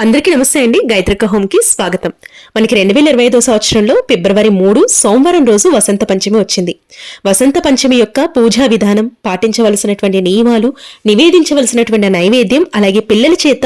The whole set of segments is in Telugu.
అందరికీ నమస్తే అండి. గాయత్రిక హోమ్ కి స్వాగతం. మనకి 2025 సంవత్సరంలో ఫిబ్రవరి 3 సోమవారం రోజు వసంత పంచమి వచ్చింది. వసంత పంచమి యొక్క పూజా విధానం, పాటించవలసినటువంటి నియమాలు, నివేదించవలసినటువంటి నైవేద్యం, అలాగే పిల్లల చేత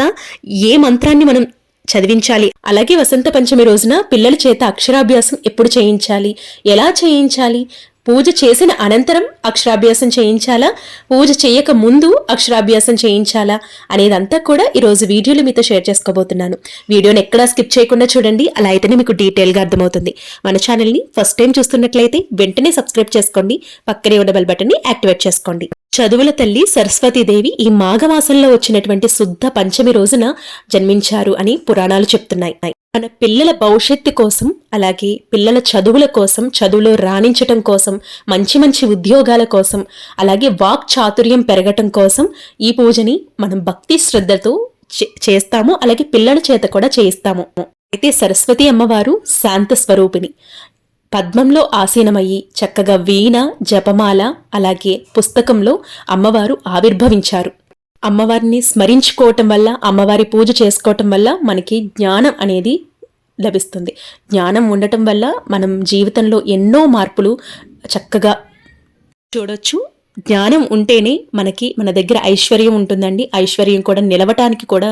ఏ మంత్రాన్ని మనం చదివించాలి, అలాగే వసంత పంచమి రోజున పిల్లల చేత అక్షరాభ్యాసం ఎప్పుడు చేయించాలి, ఎలా చేయించాలి, పూజ చేసిన అనంతరం అక్షరాభ్యాసం చేయించాలా, పూజ చేయక ముందు అక్షరాభ్యాసం చేయించాలా అనేదంతా కూడా ఈరోజు వీడియోలో మీతో షేర్ చేసుకోబోతున్నాను. వీడియోని ఎక్కడా స్కిప్ చేయకుండా చూడండి, అలా అయితేనే మీకు డీటెయిల్గా అర్థమవుతుంది. మన ఛానల్ని ఫస్ట్ టైం చూస్తున్నట్లయితే వెంటనే సబ్స్క్రైబ్ చేసుకోండి, పక్కనే ఉన్న బెల్ బటన్ని యాక్టివేట్ చేసుకోండి. చదువుల తల్లి సరస్వతీదేవి ఈ మాఘమాసంలో వచ్చినటువంటి శుద్ధ పంచమి రోజున జన్మించారు అని పురాణాలు చెప్తున్నాయి. మన పిల్లల భవిష్యత్తు కోసం, అలాగే పిల్లల చదువుల కోసం, చదువులో రాణించటం కోసం, మంచి మంచి ఉద్యోగాల కోసం, అలాగే వాక్ చాతుర్యం పెరగటం కోసం ఈ పూజని మనం భక్తి శ్రద్ధతో చేస్తాము. అలాగే పిల్లల చేత కూడా చేయిస్తాము. అయితే సరస్వతి అమ్మవారు శాంత స్వరూపిణి. పద్మంలో ఆసీనమయ్యి చక్కగా వీణ, జపమాల, అలాగే పుస్తకంలో అమ్మవారు ఆవిర్భవించారు. అమ్మవారిని స్మరించుకోవటం వల్ల, అమ్మవారి పూజ చేసుకోవటం వల్ల మనకి జ్ఞానం అనేది లభిస్తుంది. జ్ఞానం ఉండటం వల్ల మనం జీవితంలో ఎన్నో మార్పులు చక్కగా చూడొచ్చు. జ్ఞానం ఉంటేనే మన దగ్గర ఐశ్వర్యం ఉంటుందండి. ఐశ్వర్యం కూడా నిలవటానికి కూడా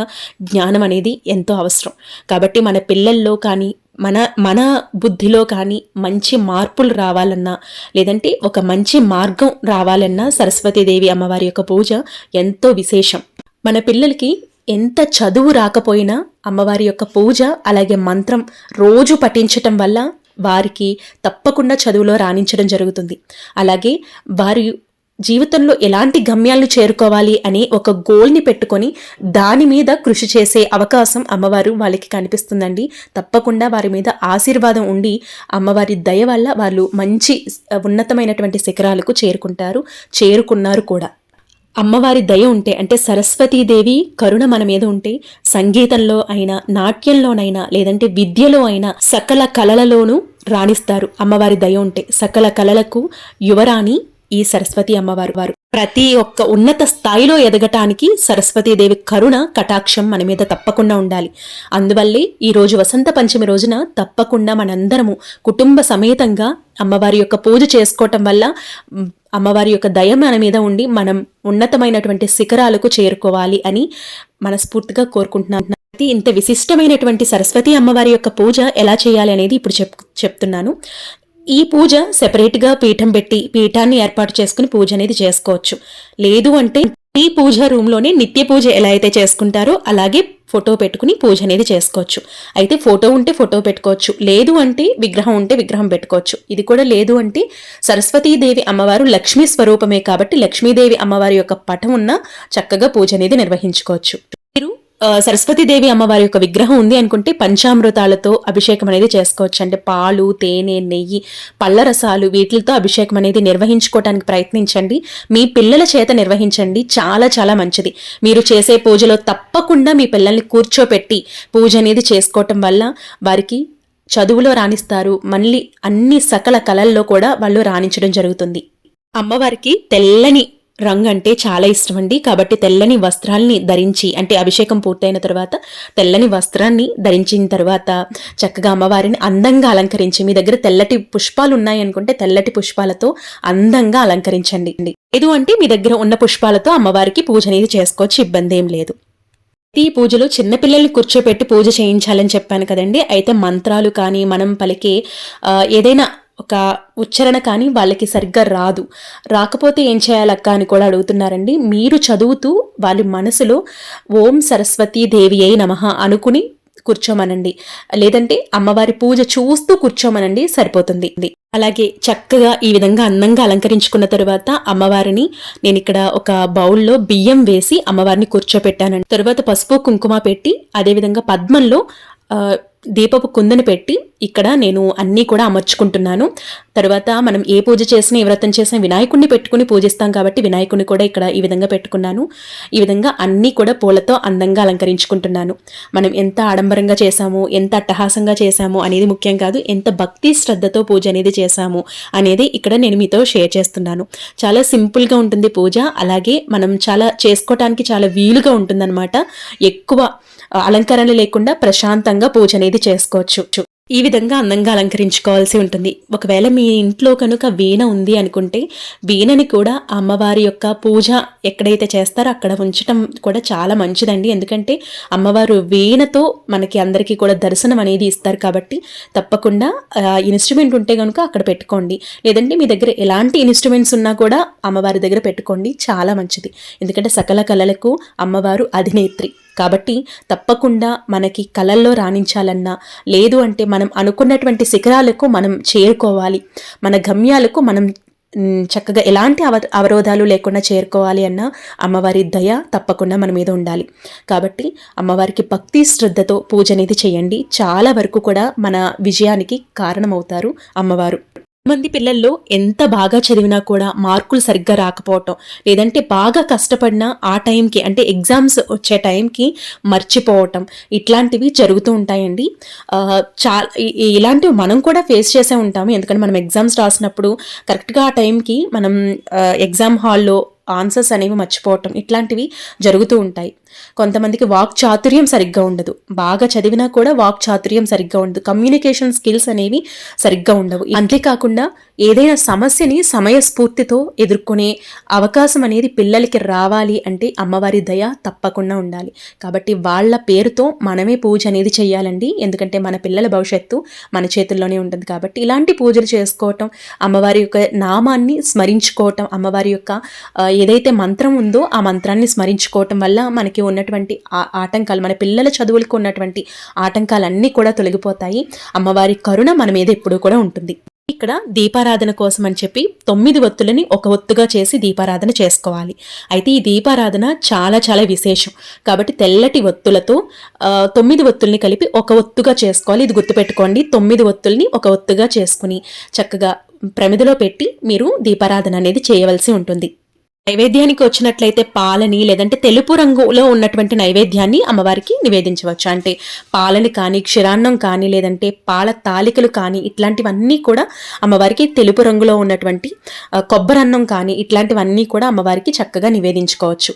జ్ఞానం అనేది ఎంతో అవసరం. కాబట్టి మన పిల్లల్లో కానీ మన బుద్ధిలో కానీ మంచి మార్పులు రావాలన్నా, లేదంటే ఒక మంచి మార్గం రావాలన్నా సరస్వతీదేవి అమ్మవారి యొక్క పూజ ఎంతో విశేషం. మన పిల్లలకి ఎంత చదువు రాకపోయినా అమ్మవారి యొక్క పూజ, అలాగే మంత్రం రోజు పఠించటం వల్ల వారికి తప్పకుండా చదువులో రాణించడం జరుగుతుంది. అలాగే వారి జీవితంలో ఎలాంటి గమ్యాలను చేరుకోవాలి అనే ఒక గోల్ని పెట్టుకొని దాని మీద కృషి చేసే అవకాశం అమ్మవారు వాళ్ళకి కనిపిస్తుందండి. తప్పకుండా వారి మీద ఆశీర్వాదం ఉండి అమ్మవారి దయ వల్ల వాళ్ళు మంచి ఉన్నతమైనటువంటి శిఖరాలకు చేరుకున్నారు కూడా. అమ్మవారి దయ ఉంటే, అంటే సరస్వతీదేవి కరుణ మన మీద ఉంటే, సంగీతంలో అయినా, నాట్యంలోనైనా, లేదంటే విద్యలో అయినా, సకల కళలలోనూ రాణిస్తారు. అమ్మవారి దయ ఉంటే సకల కళలకు యువరాణి ఈ సరస్వతి అమ్మవారు. ప్రతి ఒక్క ఉన్నత స్థాయిలో ఎదగటానికి సరస్వతీదేవి కరుణ కటాక్షం మన మీద తప్పకుండా ఉండాలి. అందువల్లే ఈ రోజు వసంత పంచమి రోజున తప్పకుండా మనందరము కుటుంబ సమేతంగా అమ్మవారి యొక్క పూజ చేసుకోవటం వల్ల అమ్మవారి యొక్క దయ మన మీద ఉండి మనం ఉన్నతమైనటువంటి శిఖరాలకు చేరుకోవాలి అని మనస్ఫూర్తిగా కోరుకుంటున్నాను. ఇంత విశిష్టమైనటువంటి సరస్వతి అమ్మవారి యొక్క పూజ ఎలా చేయాలి అనేది ఇప్పుడు చెప్తున్నాను. ఈ పూజ సెపరేట్గా పీఠం పెట్టి పీఠాన్ని ఏర్పాటు చేసుకుని పూజ అనేది చేసుకోవచ్చు. లేదు అంటే ఈ పూజ రూమ్లోనే నిత్య పూజ ఎలా అయితే చేసుకుంటారో అలాగే ఫోటో పెట్టుకుని పూజ అనేది చేసుకోవచ్చు. అయితే ఫోటో ఉంటే ఫోటో పెట్టుకోవచ్చు, లేదు అంటే విగ్రహం ఉంటే విగ్రహం పెట్టుకోవచ్చు. ఇది కూడా లేదు అంటే సరస్వతీదేవి అమ్మవారు లక్ష్మీ స్వరూపమే కాబట్టి లక్ష్మీదేవి అమ్మవారి యొక్క పటం ఉన్న చక్కగా పూజ అనేది నిర్వహించుకోవచ్చు. మీరు సరస్వతీదేవి అమ్మవారి యొక్క విగ్రహం ఉంది అనుకుంటే పంచామృతాలతో అభిషేకం అనేది చేసుకోవచ్చు. అంటే పాలు, తేనె, నెయ్యి, పళ్ళ రసాలు వీటితో అభిషేకం అనేది నిర్వహించుకోవడానికి ప్రయత్నించండి. మీ పిల్లల చేత నిర్వహించండి, చాలా చాలా మంచిది. మీరు చేసే పూజలో తప్పకుండా మీ పిల్లల్ని కూర్చోపెట్టి పూజ అనేది చేసుకోవటం వల్ల వారికి చదువులో రాణిస్తారు. మళ్ళీ అన్ని సకల కళల్లో కూడా వాళ్ళు రాణించడం జరుగుతుంది. అమ్మవారికి తెల్లని రంగు అంటే చాలా ఇష్టం అండి. కాబట్టి తెల్లని వస్త్రాల్ని ధరించి, అంటే అభిషేకం పూర్తయిన తర్వాత తెల్లని వస్త్రాన్ని ధరించిన తర్వాత చక్కగా అమ్మవారిని అందంగా అలంకరించి, మీ దగ్గర తెల్లటి పుష్పాలు ఉన్నాయనుకుంటే తెల్లటి పుష్పాలతో అందంగా అలంకరించండి. లేదు అంటే మీ దగ్గర ఉన్న పుష్పాలతో అమ్మవారికి పూజ అనేది చేసుకోవచ్చు, ఇబ్బంది ఏం లేదు. ఈ పూజలో చిన్నపిల్లల్ని కూర్చోపెట్టి పూజ చేయించాలని చెప్పాను కదండి. అయితే మంత్రాలు కానీ మనం పలికే ఏదైనా ఒక ఉచ్చారణ కానీ వాళ్ళకి సరిగ్గా రాకపోతే ఏం చేయాలక్క అని కూడా అడుగుతున్నారండి. మీరు చదువుతూ వాళ్ళ మనసులో ఓం సరస్వతీ దేవి అయి నమః అనుకుని కూర్చోమనండి, లేదంటే అమ్మవారి పూజ చూస్తూ కూర్చోమనండి, సరిపోతుంది. అలాగే చక్కగా ఈ విధంగా అందంగా అలంకరించుకున్న తరువాత అమ్మవారిని నేను ఇక్కడ ఒక బౌల్లో బియ్యం వేసి అమ్మవారిని కూర్చోపెట్టానండి. తరువాత పసుపు కుంకుమ పెట్టి, అదేవిధంగా పద్మంలో దీపపు కుందను పెట్టి ఇక్కడ నేను అన్నీ కూడా అమర్చుకుంటున్నాను. తర్వాత మనం ఏ పూజ చేసినా, ఏ వ్రతం చేసినా వినాయకుడిని పెట్టుకుని పూజిస్తాం కాబట్టి వినాయకుడిని కూడా ఇక్కడ ఈ విధంగా పెట్టుకున్నాను. ఈ విధంగా అన్నీ కూడా పూలతో అందంగా అలంకరించుకుంటున్నాను. మనం ఎంత ఆడంబరంగా చేశాము, ఎంత అట్టహాసంగా చేశాము అనేది ముఖ్యం కాదు, ఎంత భక్తి శ్రద్ధతో పూజ అనేది చేశాము అనేది ఇక్కడ నేను మీతో షేర్ చేస్తున్నాను. చాలా సింపుల్గా ఉంటుంది పూజ, అలాగే మనం చాలా చేసుకోవటానికి చాలా వీలుగా ఉంటుందన్నమాట. ఎక్కువ అలంకరణ లేకుండా ప్రశాంతంగా పూజ అనేది చేసుకోవచ్చు. ఈ విధంగా అందంగా అలంకరించుకోవాల్సి ఉంటుంది. ఒకవేళ మీ ఇంట్లో కనుక వీణ ఉంది అనుకుంటే వీణని కూడా అమ్మవారి యొక్క పూజ ఎక్కడైతే చేస్తారో అక్కడ ఉంచడం కూడా చాలా మంచిదండి. ఎందుకంటే అమ్మవారు వీణతో మనకి అందరికీ కూడా దర్శనం అనేది ఇస్తారు కాబట్టి తప్పకుండా ఇన్స్ట్రుమెంట్ ఉంటే కనుక అక్కడ పెట్టుకోండి. లేదంటే మీ దగ్గర ఎలాంటి ఇన్స్ట్రుమెంట్స్ ఉన్నా కూడా అమ్మవారి దగ్గర పెట్టుకోండి, చాలా మంచిది. ఎందుకంటే సకల కళలకు అమ్మవారు అధినేత్రి కాబట్టి తప్పకుండా మనకి కళల్లో రాణించాలన్నా, లేదు అంటే మనం అనుకున్నటువంటి శిఖరాలకు మనం చేరుకోవాలి, మన గమ్యాలకు మనం చక్కగా ఎలాంటి అవరోధాలు లేకుండా చేరుకోవాలి అన్న అమ్మవారి దయ తప్పకుండా మన మీద ఉండాలి. కాబట్టి అమ్మవారికి భక్తి శ్రద్ధతో పూజ అనేది చేయండి. చాలా వరకు కూడా మన విజయానికి కారణమవుతారు అమ్మవారు. మంది పిల్లల్లో ఎంత బాగా చదివినా కూడా మార్కులు సరిగ్గా రాకపోవటం, లేదంటే బాగా కష్టపడినా ఆ టైంకి అంటే ఎగ్జామ్స్ వచ్చే టైంకి మర్చిపోవటం, ఇట్లాంటివి జరుగుతూ ఉంటాయండి. ఇలాంటివి మనం కూడా ఫేస్ చేసే ఉంటాము. ఎందుకంటే మనం ఎగ్జామ్స్ రాసినప్పుడు కరెక్ట్గా ఆ టైంకి మనం ఎగ్జామ్ హాల్లో ఆన్సర్స్ అనేవి మర్చిపోవటం, ఇట్లాంటివి జరుగుతూ ఉంటాయి. కొంతమందికి వాక్ చాతుర్యం సరిగ్గా ఉండదు, బాగా చదివినా కూడా వాక్ చాతుర్యం సరిగ్గా ఉండదు, కమ్యూనికేషన్ స్కిల్స్ అనేవి సరిగ్గా ఉండవు. అంతేకాకుండా ఏదైనా సమస్యని సమయస్ఫూర్తితో ఎదుర్కొనే అవకాశం అనేది పిల్లలకి రావాలి అంటే అమ్మవారి దయ తప్పకుండా ఉండాలి. కాబట్టి వాళ్ళ పేరుతో మనమే పూజ అనేది చేయాలండి. ఎందుకంటే మన పిల్లల భవిష్యత్తు మన చేతుల్లోనే ఉంటుంది. కాబట్టి ఇలాంటి పూజలు చేసుకోవటం, అమ్మవారి యొక్క నామాన్ని స్మరించుకోవటం, అమ్మవారి యొక్క ఏదైతే మంత్రం ఉందో ఆ మంత్రాన్ని స్మరించుకోవటం వల్ల మనకి ఉన్నటువంటి ఆటంకాలు, మన పిల్లల చదువులకు ఉన్నటువంటి ఆటంకాలన్నీ కూడా తొలగిపోతాయి. అమ్మవారి కరుణ మన మీద ఎప్పుడూ కూడా ఉంటుంది. ఇక్కడ దీపారాధన కోసం అని చెప్పి 9 ఒత్తులని ఒక ఒత్తుగా చేసి దీపారాధన చేసుకోవాలి. అయితే ఈ దీపారాధన చాలా చాలా విశేషం. కాబట్టి తెల్లటి ఒత్తులతో 9 ఒత్తుల్ని కలిపి ఒక ఒత్తుగా చేసుకోవాలి. ఇది గుర్తుపెట్టుకోండి. 9 ఒత్తుల్ని ఒక ఒత్తుగా చేసుకుని చక్కగా ప్రమిదలో పెట్టి మీరు దీపారాధన అనేది చేయవలసి ఉంటుంది. నైవేద్యానికి వచ్చినట్లయితే పాలని, లేదంటే తెలుపు రంగులో ఉన్నటువంటి నైవేద్యాన్ని అమ్మవారికి నివేదించవచ్చు. అంటే పాలని కానీ, క్షీరాన్నం కానీ, లేదంటే పాల తాలికలు కానీ, ఇట్లాంటివన్నీ కూడా అమ్మవారికి తెలుపు రంగులో ఉన్నటువంటి కొబ్బరన్నం కానీ, ఇట్లాంటివన్నీ కూడా అమ్మవారికి చక్కగా నివేదించుకోవచ్చు.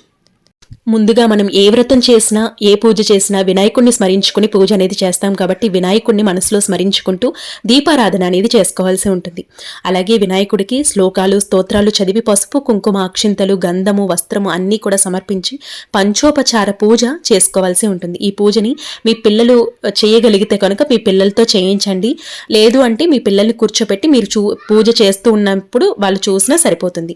ముందుగా మనం ఏ వ్రతం చేసినా, ఏ పూజ చేసినా వినాయకుడిని స్మరించుకుని పూజ అనేది చేస్తాం. కాబట్టి వినాయకుడిని మనసులో స్మరించుకుంటూ దీపారాధన అనేది చేసుకోవాల్సి ఉంటుంది. అలాగే వినాయకుడికి శ్లోకాలు, స్తోత్రాలు చదివి పసుపు, కుంకుమ, అక్షింతలు, గంధము, వస్త్రము అన్నీ కూడా సమర్పించి పంచోపచార పూజ చేసుకోవాల్సి ఉంటుంది. ఈ పూజని మీ పిల్లలు చేయగలిగితే కనుక మీ పిల్లలతో చేయించండి. లేదు అంటే మీ పిల్లల్ని కూర్చోపెట్టి మీరు పూజ చేస్తూ ఉన్నప్పుడు వాళ్ళు చూసినా సరిపోతుంది.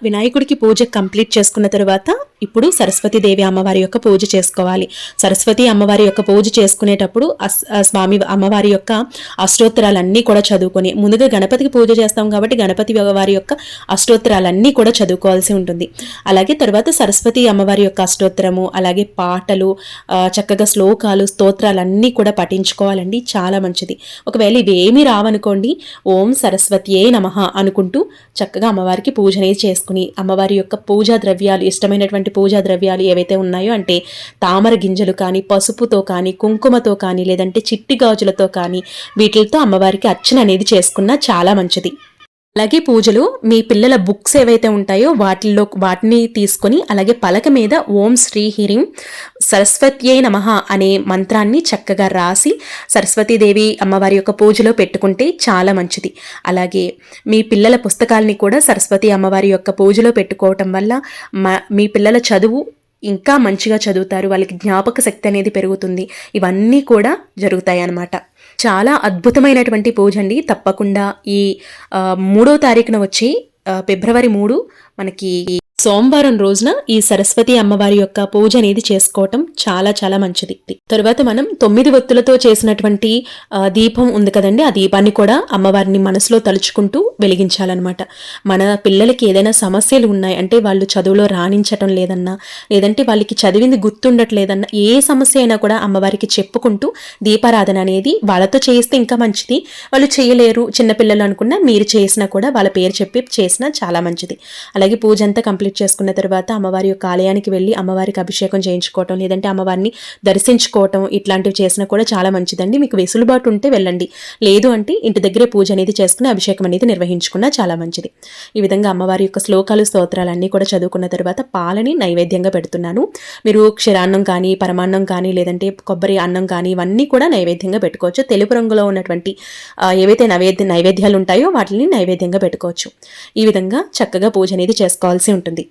వినాయకుడికి పూజ కంప్లీట్ చేసుకున్న తరువాత ఇప్పుడు సరస్వతీదేవి అమ్మవారి యొక్క పూజ చేసుకోవాలి. సరస్వతి అమ్మవారి యొక్క పూజ చేసుకునేటప్పుడు స్వామి అమ్మవారి యొక్క అష్టోత్తరాలన్నీ కూడా చదువుకొని, ముందుగా గణపతికి పూజ చేస్తాం కాబట్టి గణపతి వారి యొక్క అష్టోత్తరాలన్నీ కూడా చదువుకోవాల్సి ఉంటుంది. అలాగే తర్వాత సరస్వతి అమ్మవారి యొక్క అష్టోత్తరము, అలాగే పాటలు, చక్కగా శ్లోకాలు, స్తోత్రాలన్నీ కూడా పఠించుకోవాలండి. చాలా మంచిది. ఒకవేళ ఇవేమీ రావనుకోండి, ఓం సరస్వతియే నమః అనుకుంటూ చక్కగా అమ్మవారికి పూజ అనేది చేసుకుని, అమ్మవారి యొక్క పూజా ద్రవ్యాలు, ఇష్టమైనటువంటి పూజా ద్రవ్యాలు ఏవైతే ఉన్నాయో అంటే తామర గింజలు కానీ, పసుపుతో కానీ, కుంకుమతో కానీ, లేదంటే చిట్టి గాజులతో కానీ, వీటితో అమ్మవారికి అర్చన అనేది చేసుకున్నా చాలా మంచిది. అలాగే పూజలు మీ పిల్లల బుక్స్ ఏవైతే ఉంటాయో వాటిని తీసుకొని, అలాగే పలక మీద ఓం శ్రీ హ్రీం సరస్వత్యై నమః అనే మంత్రాన్ని చక్కగా రాసి సరస్వతీదేవి అమ్మవారి యొక్క పూజలో పెట్టుకుంటే చాలా మంచిది. అలాగే మీ పిల్లల పుస్తకాలని కూడా సరస్వతి అమ్మవారి యొక్క పూజలో పెట్టుకోవటం వల్ల మీ పిల్లల చదువు ఇంకా మంచిగా చదువుతారు, వాళ్ళకి జ్ఞాపక శక్తి అనేది పెరుగుతుంది. ఇవన్నీ కూడా జరుగుతాయి అన్నమాట. చాలా అద్భుతమైనటువంటి పూజ అండి. తప్పకుండా ఈ 3వ తారీఖున వచ్చి ఫిబ్రవరి 3 మనకి సోమవారం రోజున ఈ సరస్వతి అమ్మవారి యొక్క పూజ అనేది చేసుకోవటం చాలా చాలా మంచిది. తరువాత మనం 9 ఒత్తులతో చేసినటువంటి దీపం ఉంది కదండి, ఆ దీపాన్ని కూడా అమ్మవారిని మనసులో తలుచుకుంటూ వెలిగించాలన్నమాట. మన పిల్లలకి ఏదైనా సమస్యలు ఉన్నాయి అంటే, వాళ్ళు చదువులో రాణించటం లేదన్నా, లేదంటే వాళ్ళకి చదివింది గుర్తుండట్లేదన్నా, ఏ సమస్య అయినా కూడా అమ్మవారికి చెప్పుకుంటూ దీపారాధన అనేది వాళ్ళతో చేస్తే ఇంకా మంచిది. వాళ్ళు చేయలేరు చిన్నపిల్లలు అనుకున్నా మీరు చేసినా కూడా వాళ్ళ పేరు చెప్పి చేసినా చాలా మంచిది. అలాగే పూజ అంతా కంప్లీట్ కంప్లీట్ చేసుకున్న తర్వాత అమ్మవారి యొక్క ఆలయానికి వెళ్ళి అమ్మవారికి అభిషేకం చేయించుకోవటం, లేదంటే అమ్మవారిని దర్శించుకోవటం ఇట్లాంటివి చేసినా కూడా చాలా మంచిదండి. మీకు వెసులుబాటు ఉంటే వెళ్ళండి, లేదు అంటే ఇంటి దగ్గరే పూజ అనేది చేసుకుని అభిషేకం అనేది నిర్వహించుకున్నా చాలా మంచిది. ఈ విధంగా అమ్మవారి యొక్క శ్లోకాలు స్తోత్రాలన్నీ కూడా చదువుకున్న తర్వాత పాలని నైవేద్యంగా పెడుతున్నాను. మీరు క్షీరాన్నం కానీ, పరమాన్నం కానీ, లేదంటే కొబ్బరి అన్నం కానీ ఇవన్నీ కూడా నైవేద్యంగా పెట్టుకోవచ్చు. తెలుపు రంగులో ఉన్నటువంటి ఏవైతే నైవేద్యాలు ఉంటాయో వాటిని నైవేద్యంగా పెట్టుకోవచ్చు. ఈ విధంగా చక్కగా పూజ అనేది చేసుకోవాల్సి ఉంటుంది.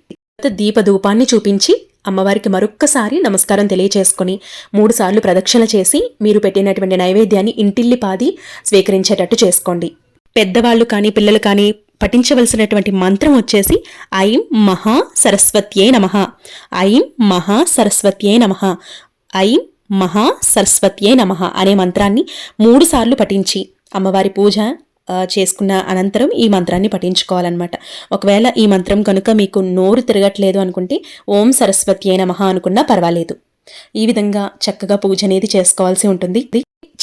దీప ధూపాన్ని చూపించి అమ్మవారికి మరొక్కసారి నమస్కారం తెలియచేసుకొని 3 సార్లు ప్రదక్షిణ చేసి మీరు పెట్టినటువంటి నైవేద్యాన్ని ఇంటిల్లిపాది స్వీకరించేటట్టు చేసుకోండి. పెద్దవాళ్ళు కానీ పిల్లలు కానీ పఠించవలసినటువంటి మంత్రం వచ్చేసి ఐం మహా సరస్వత్యే నమః, ఐం మహా సరస్వత్యే నమః, ఐం మహా సరస్వత్యే నమః అనే మంత్రాన్ని 3 సార్లు పఠించి అమ్మవారి పూజ చేసుకున్న అనంతరం ఈ మంత్రాన్ని పఠించుకోవాలన్నమాట. ఒకవేళ ఈ మంత్రం కనుక మీకు నోరు తిరగట్లేదు అనుకుంటే ఓం సరస్వత్యే నమః అనుకున్నా పర్వాలేదు. ఈ విధంగా చక్కగా పూజ అనేది చేసుకోవాల్సి ఉంటుంది.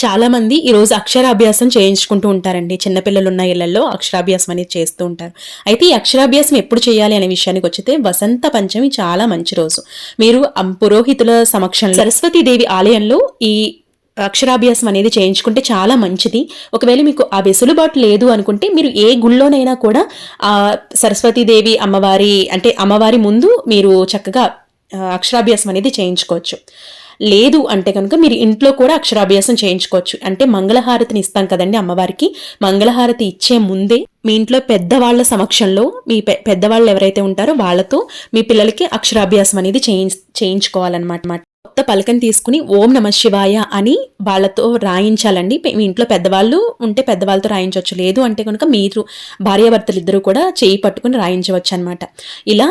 చాలా మంది ఈరోజు అక్షరాభ్యాసం చేయించుకుంటూ ఉంటారండి. చిన్నపిల్లలు ఉన్న ఇళ్లలో అక్షరాభ్యాసం అనేది చేస్తూ ఉంటారు. అయితే ఈ అక్షరాభ్యాసం ఎప్పుడు చేయాలి అనే విషయానికి వచ్చితే వసంత పంచమి చాలా మంచి రోజు. మీరు పురోహితుల సమక్షంలో సరస్వతీదేవి ఆలయంలో ఈ అక్షరాభ్యాసం అనేది చేయించుకుంటే చాలా మంచిది. ఒకవేళ మీకు ఆ వెసులుబాటు లేదు అనుకుంటే మీరు ఏ గుళ్ళోనైనా కూడా ఆ సరస్వతీదేవి అమ్మవారి ముందు మీరు చక్కగా అక్షరాభ్యాసం అనేది చేయించుకోవచ్చు. లేదు అంటే కనుక మీరు ఇంట్లో కూడా అక్షరాభ్యాసం చేయించుకోవచ్చు. అంటే మంగళహారతిని ఇస్తాం కదండి అమ్మవారికి, మంగళహారతి ఇచ్చే ముందే మీ ఇంట్లో పెద్దవాళ్ల సమక్షంలో మీ పెద్దవాళ్ళు ఎవరైతే ఉంటారో వాళ్ళతో మీ పిల్లలకి అక్షరాభ్యాసం అనేది చేయించుకోవాలన్నమాట. కొత్త పలకని తీసుకుని ఓం నమ శివాయ అని వాళ్ళతో రాయించాలండి. మీ ఇంట్లో పెద్దవాళ్ళు ఉంటే పెద్దవాళ్ళతో రాయించవచ్చు, లేదు అంటే కనుక మీరు భార్యాభర్తలు ఇద్దరు కూడా చేయి పట్టుకుని రాయించవచ్చు అనమాట. ఇలా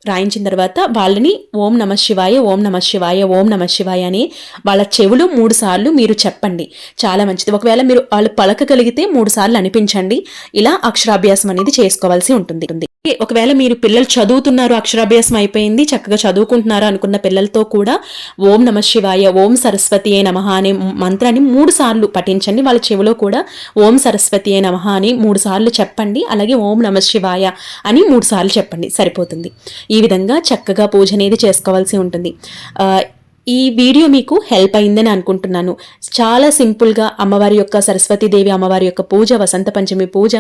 రాయించిన తర్వాత వాళ్ళని ఓం నమ శివాయ, ఓం నమ శివాయ, ఓం నమ శివాయ అని వాళ్ళ చెవులు 3 సార్లు మీరు చెప్పండి. చాలా మంచిది. ఒకవేళ మీరు వాళ్ళు పలకగలిగితే 3 సార్లు అనిపించండి. ఇలా అక్షరాభ్యాసం అనేది చేసుకోవాల్సి ఉంటుంది. ఒకవేళ మీరు పిల్లలు చదువుతున్నారు, అక్షరాభ్యాసం అయిపోయింది, చక్కగా చదువుకుంటున్నారు అనుకున్న పిల్లలతో కూడా ఓం నమ శివాయ, ఓం సరస్వతియే నమః అనే మంత్రాన్ని 3 సార్లు పఠించండి. వాళ్ళ చెవిలో కూడా ఓం సరస్వతియే నమః అని 3 సార్లు చెప్పండి. అలాగే ఓం నమ శివాయ అని 3 సార్లు చెప్పండి, సరిపోతుంది. ఈ విధంగా చక్కగా పూజ అనేది చేసుకోవాల్సి ఉంటుంది. ఈ వీడియో మీకు హెల్ప్ అయిందని అనుకుంటున్నాను. చాలా సింపుల్గా అమ్మవారి యొక్క సరస్వతీదేవి అమ్మవారి యొక్క పూజ, వసంత పంచమి పూజ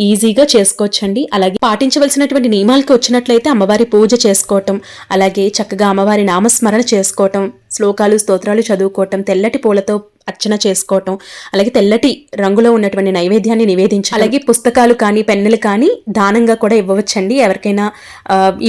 ఈజీగా చేసుకోవచ్చండి. అలాగే పాటించవలసినటువంటి నియమాలకి వచ్చినట్లయితే అమ్మవారి పూజ చేసుకోవటం, అలాగే చక్కగా అమ్మవారి నామస్మరణ చేసుకోవటం, శ్లోకాలు స్తోత్రాలు చదువుకోవటం, తెల్లటి పూలతో అర్చన చేసుకోవటం, అలాగే తెల్లటి రంగులో ఉన్నటువంటి నైవేద్యాన్ని నివేదించాలి. అలాగే పుస్తకాలు కానీ పెన్నులు కానీ దానంగా కూడా ఇవ్వవచ్చండి. ఎవరికైనా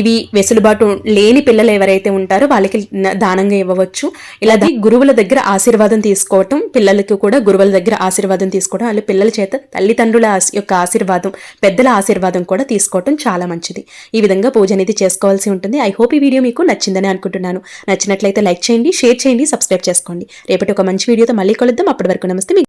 ఇవి వెసులుబాటు లేని పిల్లలు ఎవరైతే ఉంటారో వాళ్ళకి దానంగా ఇవ్వవచ్చు. ఇలాగే గురువుల దగ్గర ఆశీర్వాదం తీసుకోవటం, పిల్లలకి కూడా గురువుల దగ్గర ఆశీర్వాదం తీసుకోవడం, అలాగే పిల్లల చేత తల్లిదండ్రుల యొక్క ఆశీర్వాదం, పెద్దల ఆశీర్వాదం కూడా తీసుకోవటం చాలా మంచిది. ఈ విధంగా పూజ అనేది చేసుకోవాల్సి ఉంటుంది. ఐ హోప్ ఈ వీడియో మీకు నచ్చిందని అనుకుంటున్నాను. నచ్చినట్లయితే లైక్ చేయండి, షేర్ చేయండి, సబ్స్క్రైబ్ చేసుకోండి. రేపటి ఒక మంచి వీడియోతో మళ్ళీ కలుద్దాం. అప్పటి వరకు నమస్తే.